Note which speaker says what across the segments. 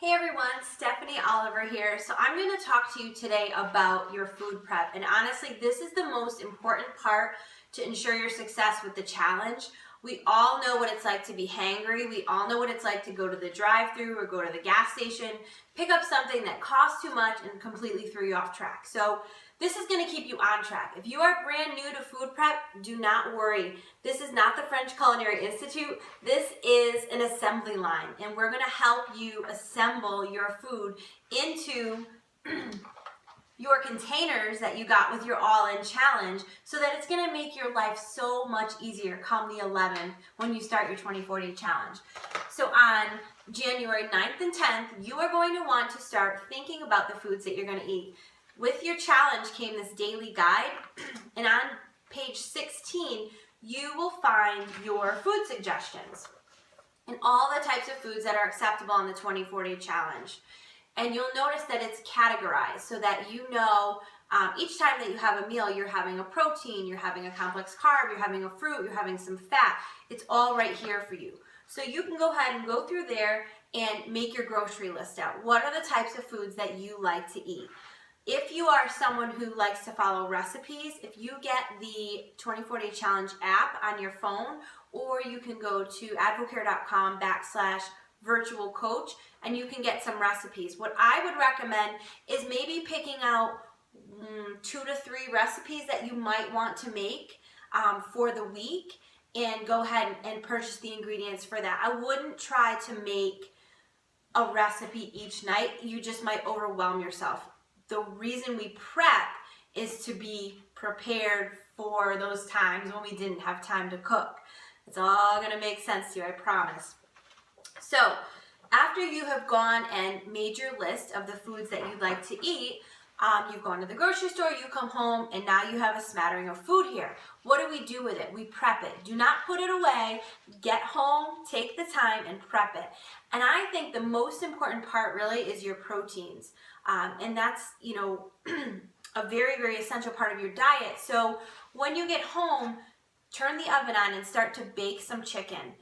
Speaker 1: Hey everyone, Stephanie Oliver here. So I'm going to talk to you today about your food prep. And honestly, this is the most important part to ensure your success with the challenge. We all know what it's like to be hangry. We all know what it's like to go to the drive-thru or go to the gas station, pick up something that costs too much and completely threw you off track. So this is going to keep you on track. If you are brand new to food prep, do not worry. This is not the French Culinary Institute. This is an assembly line, and we're going to help you assemble your food into your containers that you got with your all-in challenge so that it's going to make your life so much easier come the 11th when you start your 24-day challenge. So on January 9th and 10th, you are going to want to start thinking about the foods that you're going to eat. With your challenge came this daily guide, and on page 16, you will find your food suggestions and all the types of foods that are acceptable on the 24-day challenge. And you'll notice that it's categorized so that you know each time that you have a meal, you're having a protein, you're having a complex carb, you're having a fruit, you're having some fat. It's all right here for you. So you can go ahead and go through there and make your grocery list out. What are the types of foods that you like to eat? If you are someone who likes to follow recipes, if you get the 24-day challenge app on your phone, or you can go to advocare.com/virtual coach and you can get some recipes. What I would recommend is maybe picking out 2 to 3 recipes that you might want to make for the week and go ahead and purchase the ingredients for that. I wouldn't try to make a recipe each night. You just might overwhelm yourself. The reason we prep is to be prepared for those times when we didn't have time to cook. It's all going to make sense to you, I promise. So after you have gone and made your list of the foods that you'd like to eat, you've gone to the grocery store, you come home, and now you have a smattering of food here. What do we do with it? We prep it. Do not put it away. Get home, take the time, and prep it. And I think the most important part really is your proteins. And that's, a very, very essential part of your diet. So when you get home, turn the oven on and start to bake some chicken.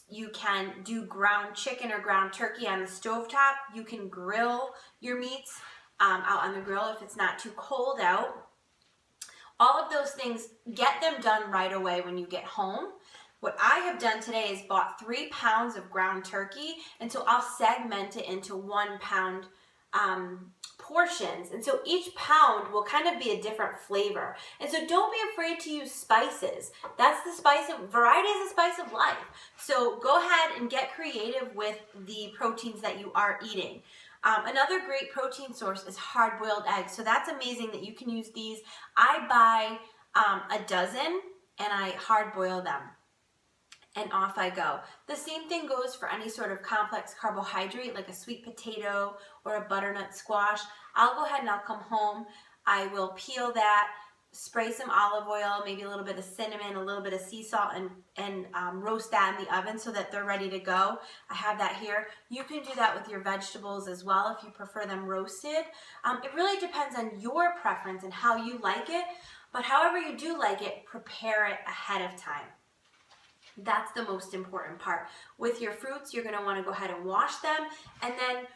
Speaker 1: You can do ground chicken or ground turkey on the stovetop. You can grill your meats out on the grill if it's not too cold out. All of those things, get them done right away when you get home. What I have done today is bought 3 pounds of ground turkey, and so I'll segment it into 1 pound portions, and so each pound will kind of be a different flavor. And so don't be afraid to use spices. That's the spice of variety is the spice of life. So go ahead and get creative with the proteins that you are eating. Another great protein source is hard-boiled eggs. So that's amazing that you can use these. I buy a dozen and I hard-boil them. And off I go. The same thing goes for any sort of complex carbohydrate like a sweet potato or a butternut squash. I'll go ahead and I'll come home. I will peel that, spray some olive oil, maybe a little bit of cinnamon, a little bit of sea salt, and roast that in the oven so that they're ready to go. I have that here. You can do that with your vegetables as well if you prefer them roasted. It really depends on your preference and how you like it, but however you do like it, prepare it ahead of time. That's the most important part. With your fruits, you're going to want to go ahead and wash them. And then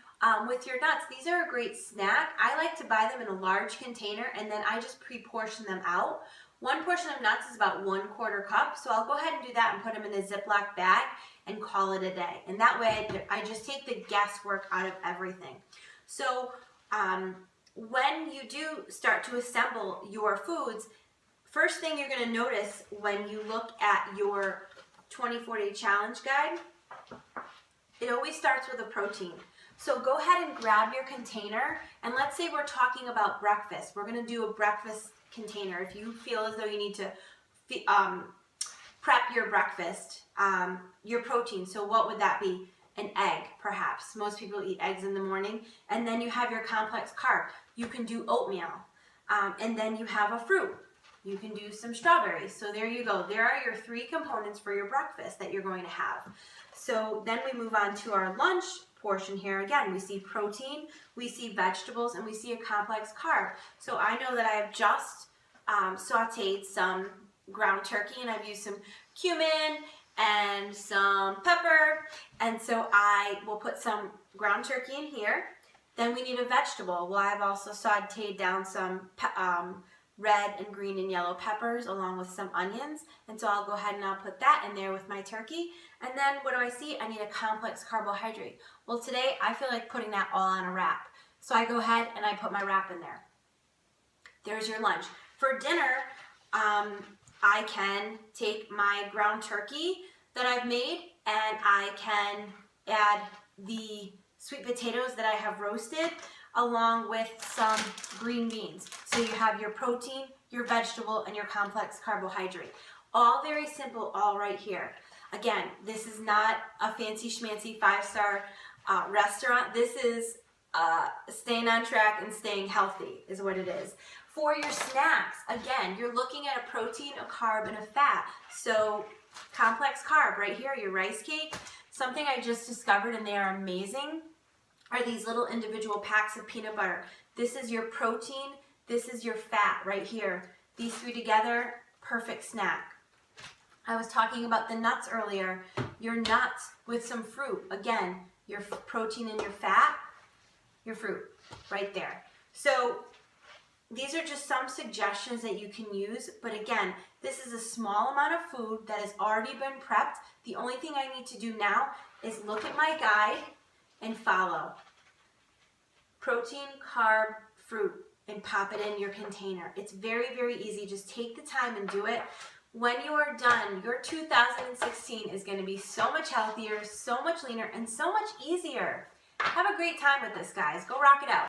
Speaker 1: with your nuts, these are a great snack. I like to buy them in a large container, and then I just pre-portion them out. 1 portion of nuts is about 1/4 cup, so I'll go ahead and do that and put them in a Ziploc bag and call it a day. And that way I just take the guesswork out of everything. So when you do start to assemble your foods, first thing you're going to notice when you look at your 24-day challenge guide, it always starts with a protein. So go ahead and grab your container, and let's say we're talking about breakfast. We're going to do a breakfast container. If you feel as though you need to prep your breakfast, your protein, so what would that be? An egg, perhaps. Most people eat eggs in the morning. And then you have your complex carb. You can do oatmeal. And then you have a fruit. You can do some strawberries. So there you go. There are your 3 components for your breakfast that you're going to have. So then we move on to our lunch portion here. Again, we see protein, we see vegetables, and we see a complex carb. So I know that I have just sauteed some ground turkey, and I've used some cumin and some pepper, and so I will put some ground turkey in here. Then we need a vegetable. Well, I've also sauteed down some red and green and yellow peppers along with some onions. And so I'll go ahead and I'll put that in there with my turkey. And then what do I see? I need a complex carbohydrate. Well, today I feel like putting that all on a wrap. So I go ahead and I put my wrap in there. There's your lunch. For dinner, I can take my ground turkey that I've made and I can add the sweet potatoes that I have roasted along with some green beans. So you have your protein, your vegetable, and your complex carbohydrate. All very simple, all right here. Again, this is not a fancy schmancy 5-star restaurant. This is staying on track and staying healthy is what it is. For your snacks, again, you're looking at a protein, a carb, and a fat. So complex carb right here, your rice cake. Something I just discovered and they are amazing are these little individual packs of peanut butter. This is your protein, this is your fat right here. These three together, perfect snack. I was talking about the nuts earlier. Your nuts with some fruit. Again, your protein and your fat, your fruit right there. So these are just some suggestions that you can use, but again, this is a small amount of food that has already been prepped. The only thing I need to do now is look at my guide and follow. Protein, carb, fruit, and pop it in your container. It's very, very easy. Just take the time and do it. When you are done, your 2016 is going to be so much healthier, so much leaner, and so much easier. Have a great time with this, guys. Go rock it out.